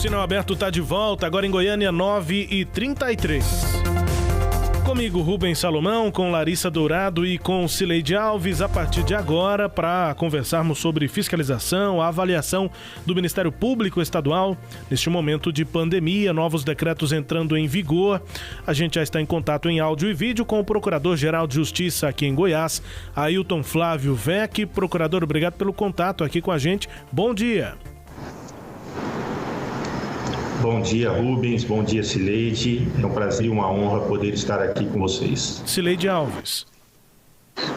Sinal Aberto está de volta, agora em Goiânia, 9h33. Comigo, Rubens Salomão, com Larissa Dourado e com Cileide Alves, a partir de agora, para conversarmos sobre fiscalização, a avaliação do Ministério Público Estadual neste momento de pandemia, novos decretos entrando em vigor. A gente já está em contato em áudio e vídeo com o Procurador-Geral de Justiça aqui em Goiás, Ailton Flávio Vec. Procurador, obrigado pelo contato aqui com a gente. Bom dia. Bom dia, Rubens. Bom dia, Cileide. É um prazer e uma honra poder estar aqui com vocês. Cileide Alves.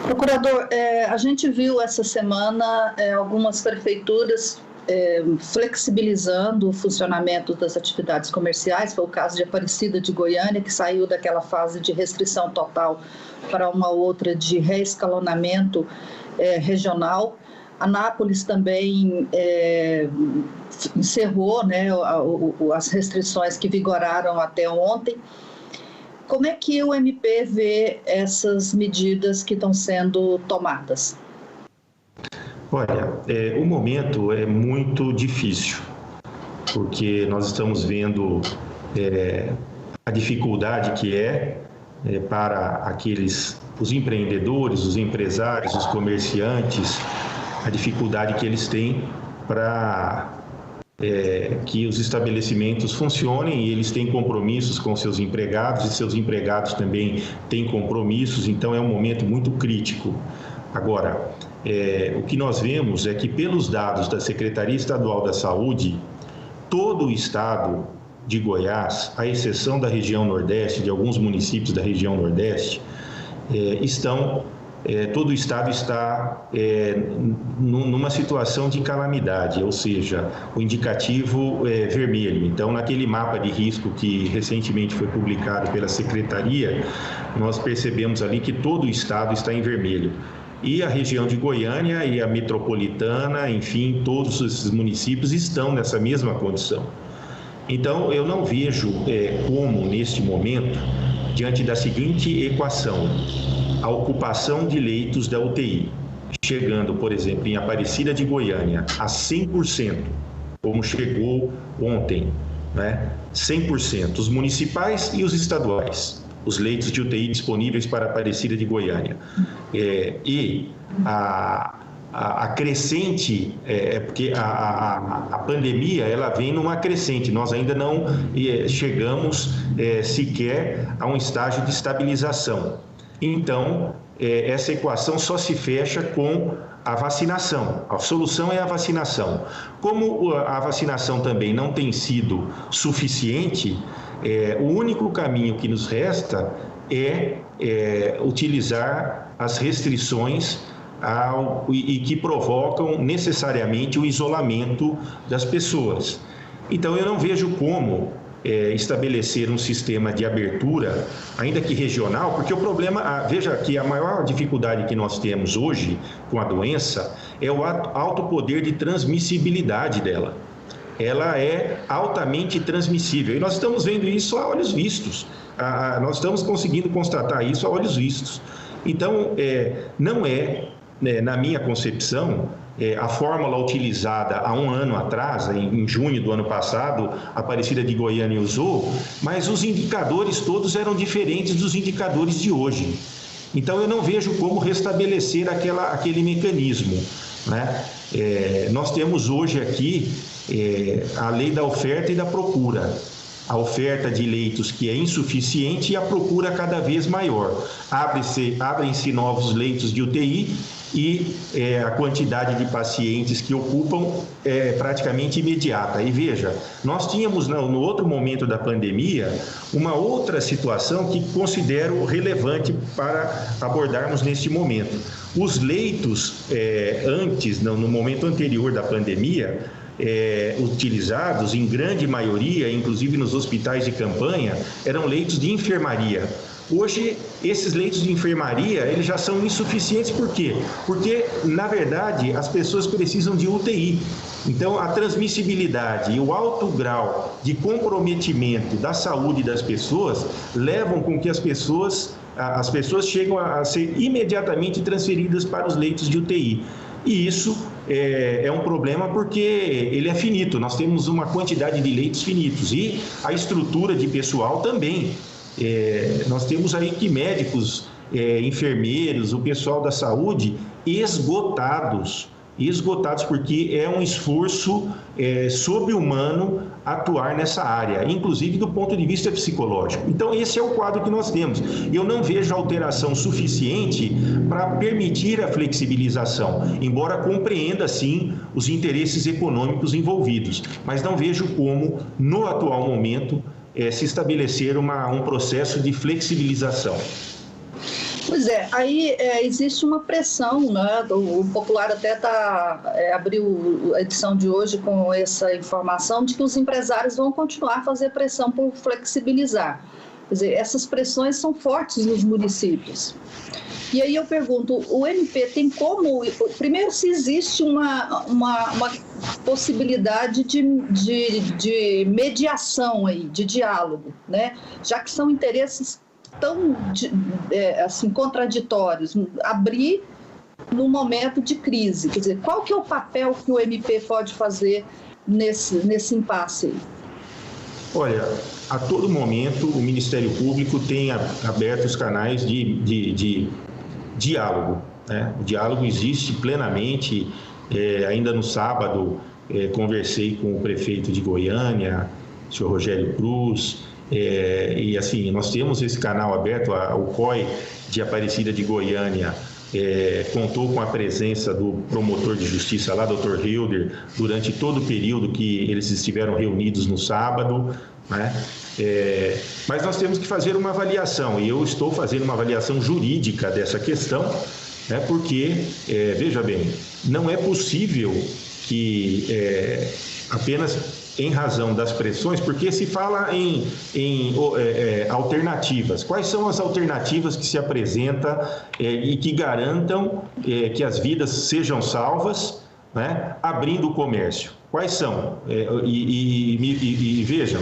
Procurador, a gente viu essa semana algumas prefeituras flexibilizando o funcionamento das atividades comerciais. Foi o caso de Aparecida de Goiânia, que saiu daquela fase de restrição total para uma outra de reescalonamento regional. Anápolis também encerrou, né, as restrições que vigoraram até ontem. Como é que o MP vê essas medidas que estão sendo tomadas? Olha, o momento é muito difícil, porque nós estamos vendo a dificuldade que para os empreendedores, os empresários, os comerciantes, a dificuldade que eles têm para que os estabelecimentos funcionem, e eles têm compromissos com seus empregados e seus empregados também têm compromissos, então é um momento muito crítico. Agora, o que nós vemos é que, pelos dados da Secretaria Estadual da Saúde, todo o estado de Goiás, à exceção da região Nordeste, de alguns municípios da região Nordeste, todo o estado está numa situação de calamidade, ou seja, o indicativo é vermelho. Então, naquele mapa de risco que recentemente foi publicado pela Secretaria, nós percebemos ali que todo o estado está em vermelho. E a região de Goiânia e a metropolitana, enfim, todos esses municípios estão nessa mesma condição. Então, eu não vejo como, neste momento, diante da seguinte equação: a ocupação de leitos da UTI, chegando, por exemplo, em Aparecida de Goiânia, a 100%, como chegou ontem, né? 100%, os municipais e os estaduais, os leitos de UTI disponíveis para Aparecida de Goiânia. E a crescente, porque a pandemia ela vem numa crescente, nós ainda não chegamos sequer a um estágio de estabilização. Então, essa equação só se fecha com a vacinação. A solução é a vacinação. Como a vacinação também não tem sido suficiente, o único caminho que nos resta é utilizar as restrições e que provocam necessariamente o isolamento das pessoas. Então, eu não vejo como estabelecer um sistema de abertura, ainda que regional, porque o problema, veja que a maior dificuldade que nós temos hoje com a doença é o alto poder de transmissibilidade dela. Ela é altamente transmissível e nós estamos vendo isso a olhos vistos, nós estamos conseguindo constatar isso a olhos vistos. Então, não na minha concepção, a fórmula utilizada há um ano atrás, em junho do ano passado, a Aparecida de Goiânia usou, mas os indicadores todos eram diferentes dos indicadores de hoje. Então, eu não vejo como restabelecer aquele mecanismo, né? Nós temos hoje aqui a lei da oferta e da procura. A oferta de leitos que é insuficiente e a procura cada vez maior. Abrem-se novos leitos de UTI e a quantidade de pacientes que ocupam é praticamente imediata. E veja, nós tínhamos no outro momento da pandemia uma outra situação que considero relevante para abordarmos neste momento. Os leitos antes, no momento anterior da pandemia, utilizados em grande maioria, inclusive nos hospitais de campanha, eram leitos de enfermaria. Hoje, esses leitos de enfermaria, eles já são insuficientes. Por quê? Porque, na verdade, as pessoas precisam de UTI. Então, a transmissibilidade e o alto grau de comprometimento da saúde das pessoas levam com que as pessoas chegam a ser imediatamente transferidas para os leitos de UTI. E isso é um problema porque ele é finito, nós temos uma quantidade de leitos finitos e a estrutura de pessoal também. Nós temos aí que médicos, enfermeiros, o pessoal da saúde esgotados, porque é um esforço sobre-humano atuar nessa área, inclusive do ponto de vista psicológico. Então, esse é o quadro que nós temos. Eu não vejo alteração suficiente para permitir a flexibilização, embora compreenda, sim, os interesses econômicos envolvidos, mas não vejo como, no atual momento, se estabelecer um processo de flexibilização. Pois aí existe uma pressão, né? O Popular até abriu a edição de hoje com essa informação de que os empresários vão continuar a fazer pressão por flexibilizar. Quer dizer, essas pressões são fortes nos municípios. E aí eu pergunto, o MP tem como... Primeiro, se existe uma possibilidade de mediação aí, de diálogo, né? Já que são interesses tão assim, contraditórios, abrir num momento de crise. Quer dizer, qual que é o papel que o MP pode fazer nesse impasse aí? Olha, a todo momento o Ministério Público tem aberto os canais de diálogo, né? O diálogo existe plenamente. Ainda no sábado conversei com o prefeito de Goiânia, o senhor Rogério Cruz, e assim, nós temos esse canal aberto. O COI de Aparecida de Goiânia contou com a presença do promotor de justiça lá, Dr. Hilder, durante todo o período que eles estiveram reunidos no sábado, né? Mas nós temos que fazer uma avaliação, e eu estou fazendo uma avaliação jurídica dessa questão, né? Porque, veja bem, não é possível que apenas em razão das pressões, porque se fala em alternativas. Quais são as alternativas que se apresentam e que garantam que as vidas sejam salvas, né, abrindo o comércio? Quais são? E vejam,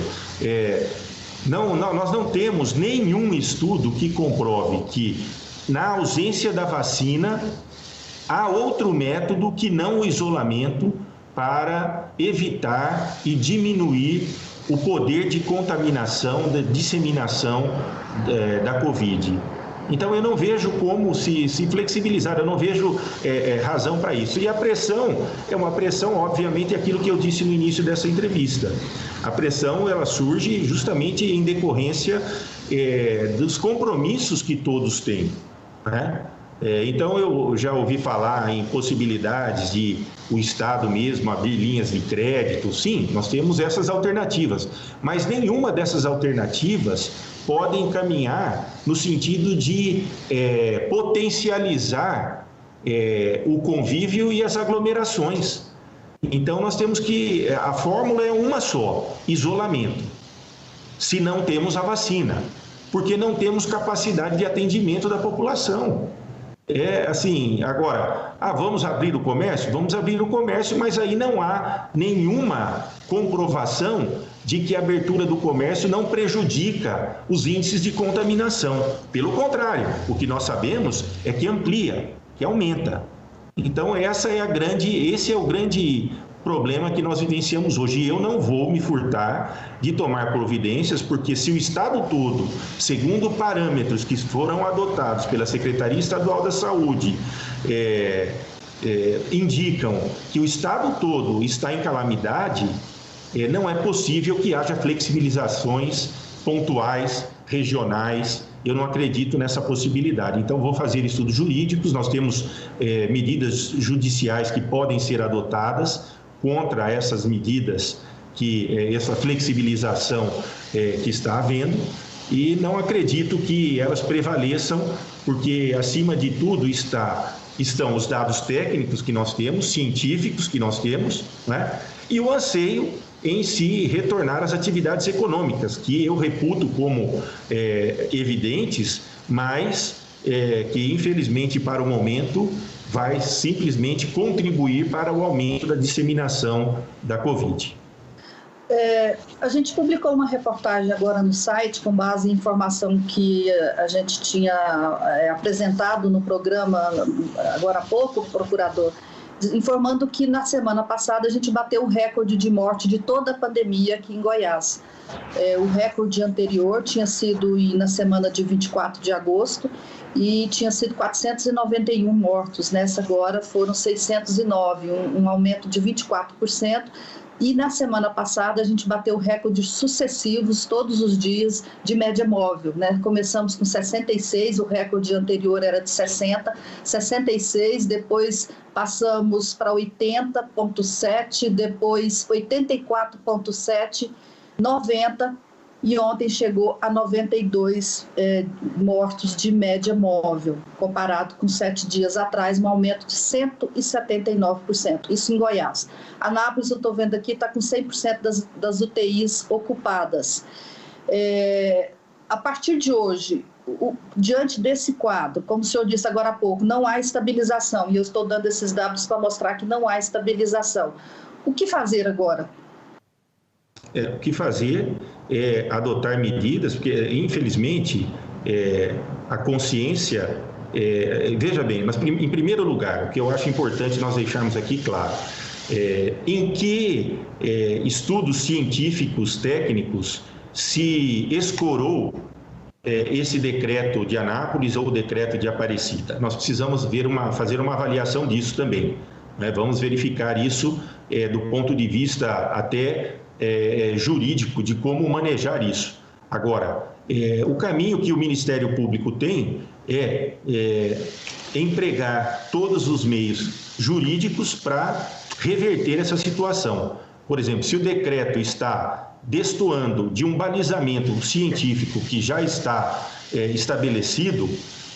nós não temos nenhum estudo que comprove que, na ausência da vacina, há outro método que não o isolamento para evitar e diminuir o poder de contaminação, de disseminação da Covid. Então, eu não vejo como se flexibilizar, eu não vejo razão para isso. E a pressão é uma pressão, obviamente, aquilo que eu disse no início dessa entrevista. A pressão, ela surge justamente em decorrência dos compromissos que todos têm, né? Então, eu já ouvi falar em possibilidades de o Estado mesmo abrir linhas de crédito. Sim, nós temos essas alternativas, mas nenhuma dessas alternativas pode encaminhar no sentido de potencializar o convívio e as aglomerações. Então, nós temos que... A fórmula é uma só: isolamento, se não temos a vacina, porque não temos capacidade de atendimento da população. Assim, agora, vamos abrir o comércio? Vamos abrir o comércio, mas aí não há nenhuma comprovação de que a abertura do comércio não prejudica os índices de contaminação. Pelo contrário, o que nós sabemos é que amplia, que aumenta. Então, esse é o grande problema que nós vivenciamos hoje. E eu não vou me furtar de tomar providências, porque se o Estado todo, segundo parâmetros que foram adotados pela Secretaria Estadual da Saúde, indicam que o Estado todo está em calamidade, não é possível que haja flexibilizações pontuais, regionais. Eu não acredito nessa possibilidade. Então, vou fazer estudos jurídicos. Nós temos medidas judiciais que podem ser adotadas contra essas medidas, essa flexibilização que está havendo, e não acredito que elas prevaleçam, porque, acima de tudo, estão os dados técnicos que nós temos, científicos que nós temos, né? E o anseio em si retornar às atividades econômicas, que eu reputo como evidentes, mas que, infelizmente, para o momento, vai simplesmente contribuir para o aumento da disseminação da Covid. A gente publicou uma reportagem agora no site com base em informação que a gente tinha apresentado no programa agora há pouco, procurador, informando que na semana passada a gente bateu o recorde de morte de toda a pandemia aqui em Goiás. O recorde anterior tinha sido na semana de 24 de agosto e tinha sido 491 mortos. Nessa agora foram 609, um aumento de 24%. E na semana passada a gente bateu recordes sucessivos todos os dias de média móvel, né? Começamos com 66, o recorde anterior era de 60, 66, depois passamos para 80,7, depois 84,7, 90 e ontem chegou a 92 mortos de média móvel, comparado com 7 dias atrás, um aumento de 179%, isso em Goiás. Anápolis, eu estou vendo aqui, está com 100% das UTIs ocupadas. A partir de hoje, diante desse quadro, como o senhor disse agora há pouco, não há estabilização, e eu estou dando esses dados para mostrar que não há estabilização. O que fazer agora? O que fazer é adotar medidas, porque, infelizmente, a consciência... veja bem, mas, em primeiro lugar, o que eu acho importante nós deixarmos aqui claro, em que estudos científicos, técnicos, se escorou esse decreto de Anápolis ou o decreto de Aparecida. Nós precisamos fazer uma avaliação disso também, né? Vamos verificar isso do ponto de vista até... jurídico de como manejar isso. Agora, o caminho que o Ministério Público tem é empregar todos os meios jurídicos para reverter essa situação. Por exemplo, se o decreto está destoando de um balizamento científico que já está estabelecido,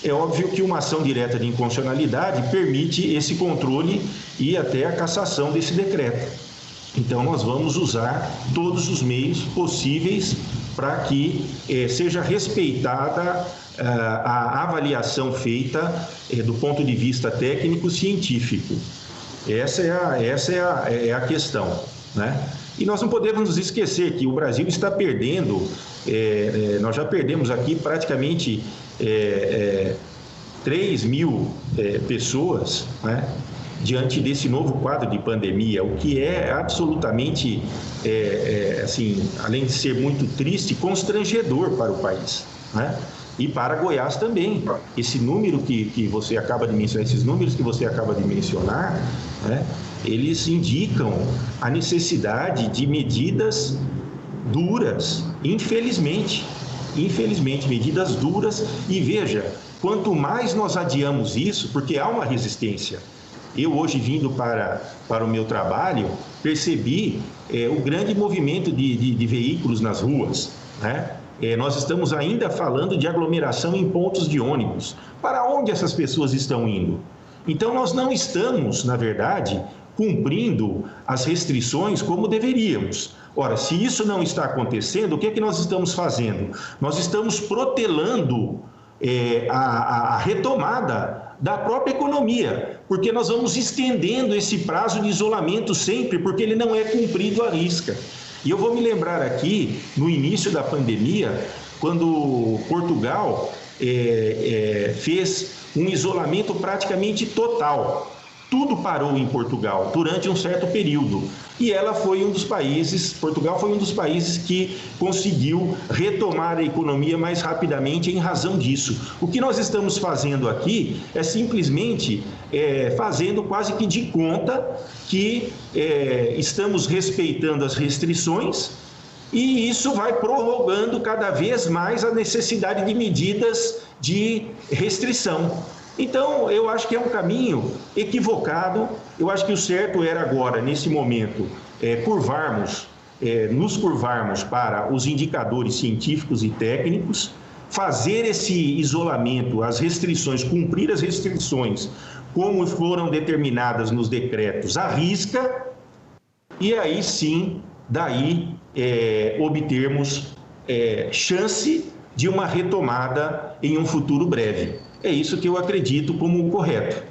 é óbvio que uma ação direta de inconstitucionalidade permite esse controle e até a cassação desse decreto. Então, nós vamos usar todos os meios possíveis para que seja respeitada a avaliação feita do ponto de vista técnico-científico. Essa é a questão, né? E nós não podemos nos esquecer que o Brasil está perdendo, nós já perdemos aqui praticamente 3 mil pessoas, né? Diante desse novo quadro de pandemia, o que é absolutamente, assim, além de ser muito triste, constrangedor para o país, né? E para Goiás também. Esse número que você acaba de mencionar, esses números que você acaba de mencionar, né, eles indicam a necessidade de medidas duras, infelizmente, medidas duras. E veja, quanto mais nós adiamos isso, porque há uma resistência. Eu hoje, vindo para o meu trabalho, percebi o grande movimento de veículos nas ruas, né? Nós estamos ainda falando de aglomeração em pontos de ônibus. Para onde essas pessoas estão indo? Então, nós não estamos, na verdade, cumprindo as restrições como deveríamos. Ora, se isso não está acontecendo, o que é que nós estamos fazendo? Nós estamos protelando a retomada da própria economia, porque nós vamos estendendo esse prazo de isolamento sempre, porque ele não é cumprido à risca. E eu vou me lembrar aqui, no início da pandemia, quando Portugal fez um isolamento praticamente total. Tudo parou em Portugal durante um certo período. E Portugal foi um dos países que conseguiu retomar a economia mais rapidamente em razão disso. O que nós estamos fazendo aqui é simplesmente fazendo quase que de conta que estamos respeitando as restrições, e isso vai prorrogando cada vez mais a necessidade de medidas de restrição. Então, eu acho que é um caminho equivocado. Eu acho que o certo era agora, nesse momento, nos curvarmos para os indicadores científicos e técnicos, fazer esse isolamento, as restrições, cumprir as restrições como foram determinadas nos decretos à risca, e aí sim, obtermos chance de uma retomada em um futuro breve. É isso que eu acredito como o correto.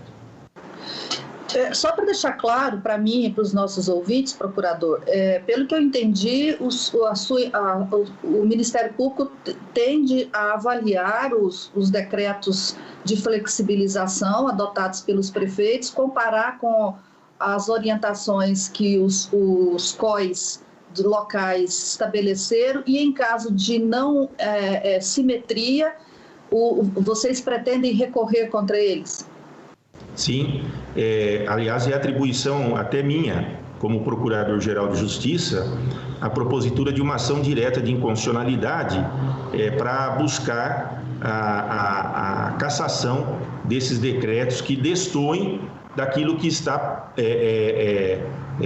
Só para deixar claro para mim e para os nossos ouvintes, procurador, pelo que eu entendi, o Ministério Público tende a avaliar os decretos de flexibilização adotados pelos prefeitos, comparar com as orientações que os COIs de locais estabeleceram e, em caso de não simetria, vocês pretendem recorrer contra eles? Sim, aliás, é atribuição até minha, como Procurador-Geral de Justiça, a propositura de uma ação direta de inconstitucionalidade para buscar a cassação desses decretos que destoem daquilo que está,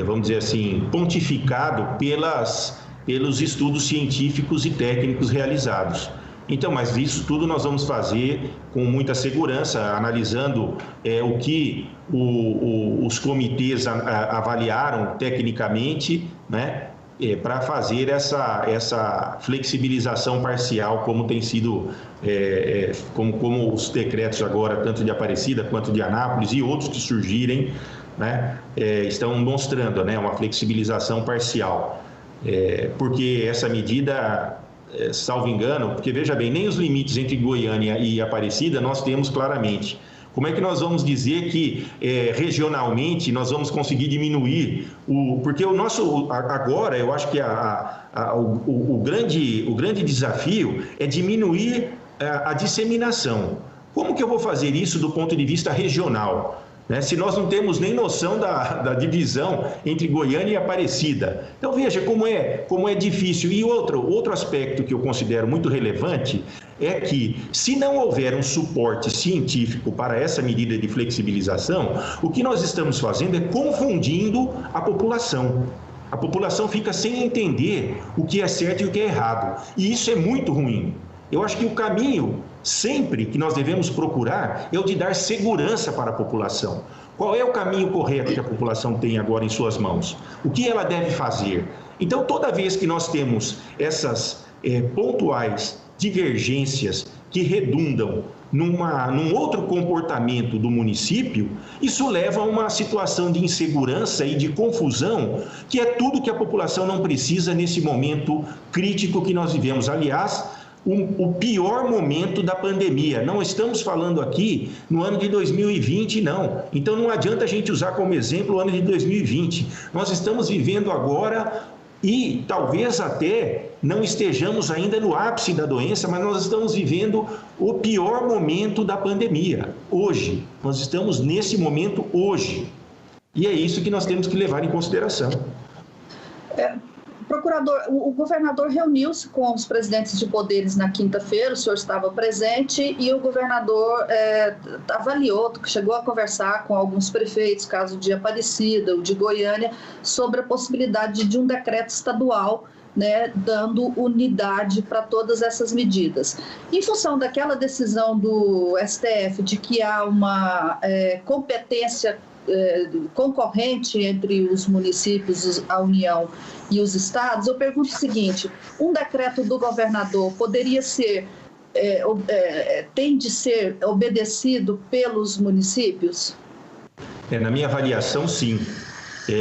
vamos dizer assim, pontificado pelos estudos científicos e técnicos realizados. Então, mas isso tudo nós vamos fazer com muita segurança, analisando o que os comitês avaliaram tecnicamente, né, para fazer essa flexibilização parcial, como tem sido, como os decretos agora, tanto de Aparecida quanto de Anápolis e outros que surgirem, né, estão mostrando, né, uma flexibilização parcial, porque essa medida, salvo engano, porque veja bem, nem os limites entre Goiânia e Aparecida nós temos claramente. Como é que nós vamos dizer que regionalmente nós vamos conseguir diminuir porque o nosso agora, eu acho que o grande desafio é diminuir a disseminação. Como que eu vou fazer isso do ponto de vista regional? Né? Se nós não temos nem noção da divisão entre Goiânia e Aparecida. Então veja como é difícil. E outro aspecto que eu considero muito relevante é que, se não houver um suporte científico para essa medida de flexibilização, o que nós estamos fazendo é confundindo a população. A população fica sem entender o que é certo e o que é errado. E isso é muito ruim. Eu acho que o caminho sempre que nós devemos procurar é o de dar segurança para a população. Qual é o caminho correto que a população tem agora em suas mãos? O que ela deve fazer? Então, toda vez que nós temos essas pontuais divergências que redundam num outro comportamento do município, isso leva a uma situação de insegurança e de confusão, que é tudo que a população não precisa nesse momento crítico que nós vivemos. Aliás, o pior momento da pandemia. Não estamos falando aqui no ano de 2020, não. Então não adianta a gente usar como exemplo o ano de 2020. Nós estamos vivendo agora e talvez até não estejamos ainda no ápice da doença, mas nós estamos vivendo o pior momento da pandemia, hoje. Nós estamos nesse momento hoje. E é isso que nós temos que levar em consideração. Procurador, o governador reuniu-se com os presidentes de poderes na quinta-feira, o senhor estava presente, e o governador avaliou, chegou a conversar com alguns prefeitos, caso de Aparecida, o de Goiânia, sobre a possibilidade de um decreto estadual, né, dando unidade para todas essas medidas. Em função daquela decisão do STF de que há uma competência concorrente entre os municípios, a União e os estados, eu pergunto o seguinte: um decreto do governador poderia ser, tem de ser obedecido pelos municípios? Na minha avaliação, sim.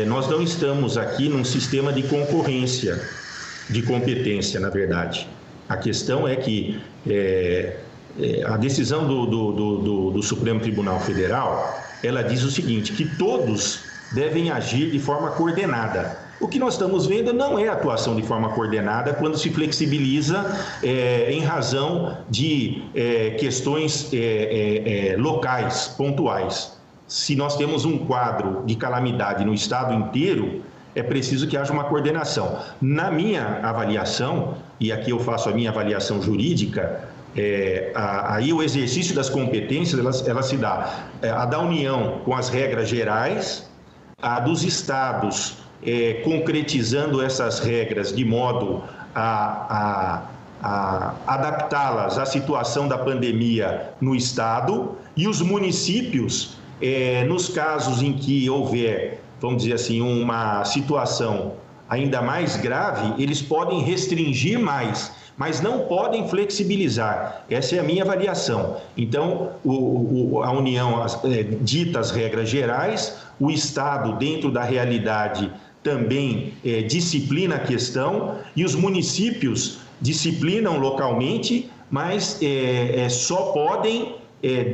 Nós não estamos aqui num sistema de concorrência, de competência, na verdade. A questão é que a decisão do Supremo Tribunal Federal, ela diz o seguinte, que todos devem agir de forma coordenada. O que nós estamos vendo não é atuação de forma coordenada quando se flexibiliza em razão de questões locais, pontuais. Se nós temos um quadro de calamidade no estado inteiro, é preciso que haja uma coordenação. Na minha avaliação, e aqui eu faço a minha avaliação jurídica, aí o exercício das competências, ela se dá a da União com as regras gerais, a dos estados concretizando essas regras de modo a adaptá-las à situação da pandemia no estado, e os municípios, nos casos em que houver, vamos dizer assim, uma situação ainda mais grave, eles podem restringir mais, mas não podem flexibilizar. Essa é a minha avaliação. Então, a União dita as regras gerais, o Estado, dentro da realidade, também disciplina a questão, e os municípios disciplinam localmente, mas só podem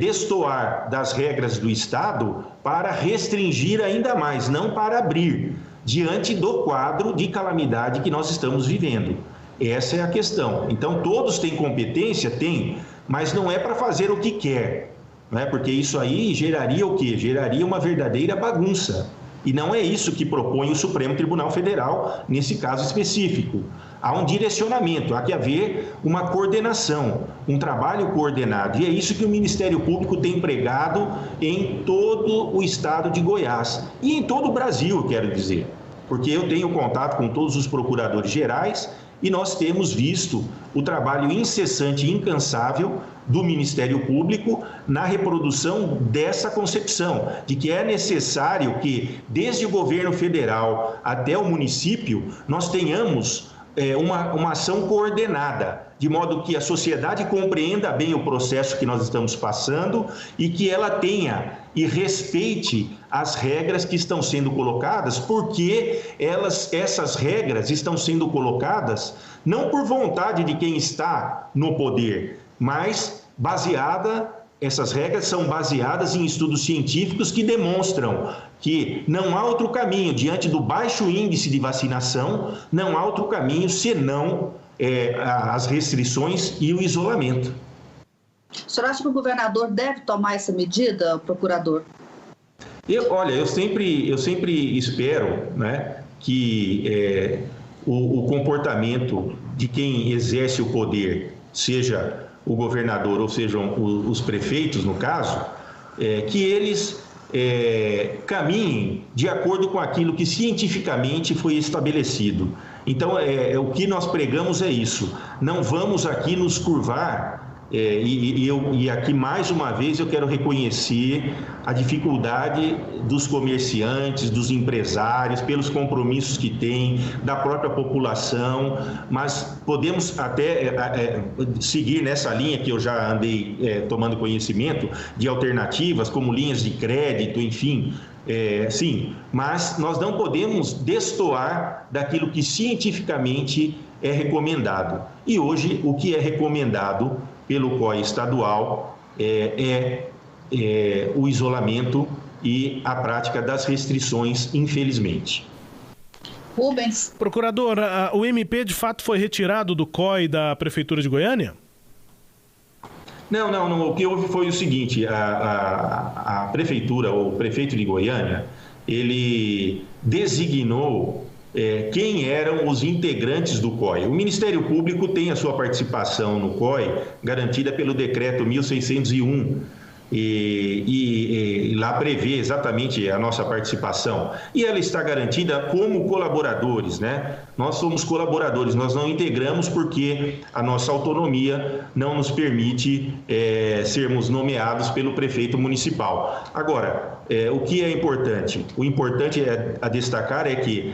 destoar das regras do Estado para restringir ainda mais, não para abrir, diante do quadro de calamidade que nós estamos vivendo. Essa é a questão. Então, todos têm competência? Tem, mas não é para fazer o que quer, né? Porque isso aí geraria o quê? Geraria uma verdadeira bagunça. E não é isso que propõe o Supremo Tribunal Federal nesse caso específico. Há um direcionamento, há que haver uma coordenação, um trabalho coordenado. E é isso que o Ministério Público tem empregado em todo o estado de Goiás e em todo o Brasil, quero dizer. Porque eu tenho contato com todos os procuradores gerais e nós temos visto o trabalho incessante e incansável do Ministério Público na reprodução dessa concepção, de que é necessário que, desde o governo federal até o município, nós tenhamos uma ação coordenada, de modo que a sociedade compreenda bem o processo que nós estamos passando e que ela tenha e respeite as regras que estão sendo colocadas, porque essas regras estão sendo colocadas não por vontade de quem está no poder, mas essas regras são baseadas em estudos científicos que demonstram que não há outro caminho, diante do baixo índice de vacinação, não há outro caminho senão as restrições e o isolamento. O senhor acha que o governador deve tomar essa medida, procurador? Eu sempre espero, né, que o comportamento de quem exerce o poder, seja o governador ou sejam os prefeitos, no caso, que eles caminhem de acordo com aquilo que cientificamente foi estabelecido. Então, o que nós pregamos é isso. Não vamos aqui nos curvar, e aqui mais uma vez eu quero reconhecer a dificuldade dos comerciantes, dos empresários, pelos compromissos que têm, da própria população, mas podemos até seguir nessa linha que eu já andei tomando conhecimento, de alternativas como linhas de crédito, enfim. Sim, mas nós não podemos destoar daquilo que cientificamente é recomendado. E hoje, o que é recomendado pelo COI estadual é o isolamento e a prática das restrições, infelizmente. Rubens. Procurador, o MP de fato foi retirado do COI da Prefeitura de Goiânia? Não. O que houve foi o seguinte, a Prefeitura, ou o prefeito de Goiânia, ele designou quem eram os integrantes do COI. O Ministério Público tem a sua participação no COI garantida pelo Decreto 1601, e lá prevê exatamente a nossa participação. E ela está garantida como colaboradores, né? Nós somos colaboradores, nós não integramos porque a nossa autonomia não nos permite sermos nomeados pelo prefeito municipal. Agora, o que é importante? O importante a destacar é que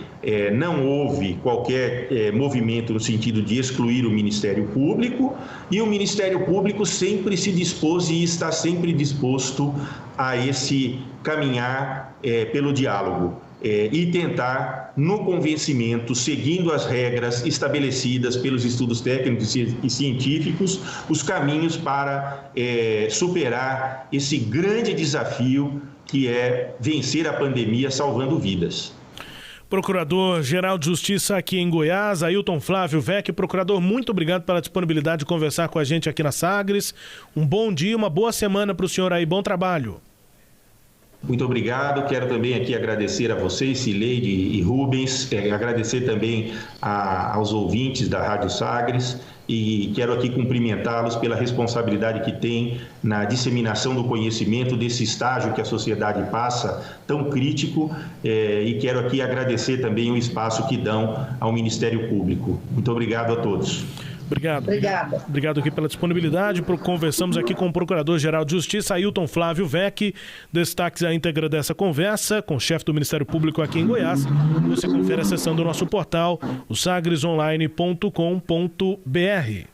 não houve qualquer movimento no sentido de excluir o Ministério Público, e o Ministério Público sempre se dispôs e está sempre disposto a esse caminhar pelo diálogo e tentar, no convencimento, seguindo as regras estabelecidas pelos estudos técnicos e científicos, os caminhos para superar esse grande desafio que é vencer a pandemia salvando vidas. Procurador-Geral de Justiça aqui em Goiás, Ailton Flávio Vecchi. Procurador, muito obrigado pela disponibilidade de conversar com a gente aqui na Sagres. Um bom dia, uma boa semana para o senhor aí, bom trabalho. Muito obrigado, quero também aqui agradecer a vocês, Cileide e Rubens, agradecer também aos ouvintes da Rádio Sagres, e quero aqui cumprimentá-los pela responsabilidade que têm na disseminação do conhecimento desse estágio que a sociedade passa, tão crítico, e quero aqui agradecer também o espaço que dão ao Ministério Público. Muito obrigado a todos. Obrigada. Obrigado aqui pela disponibilidade. Conversamos aqui com o Procurador-Geral de Justiça, Ailton Flávio Vecchi. Destaques à íntegra dessa conversa com o chefe do Ministério Público aqui em Goiás. Você confere acessando o nosso portal, o sagresonline.com.br.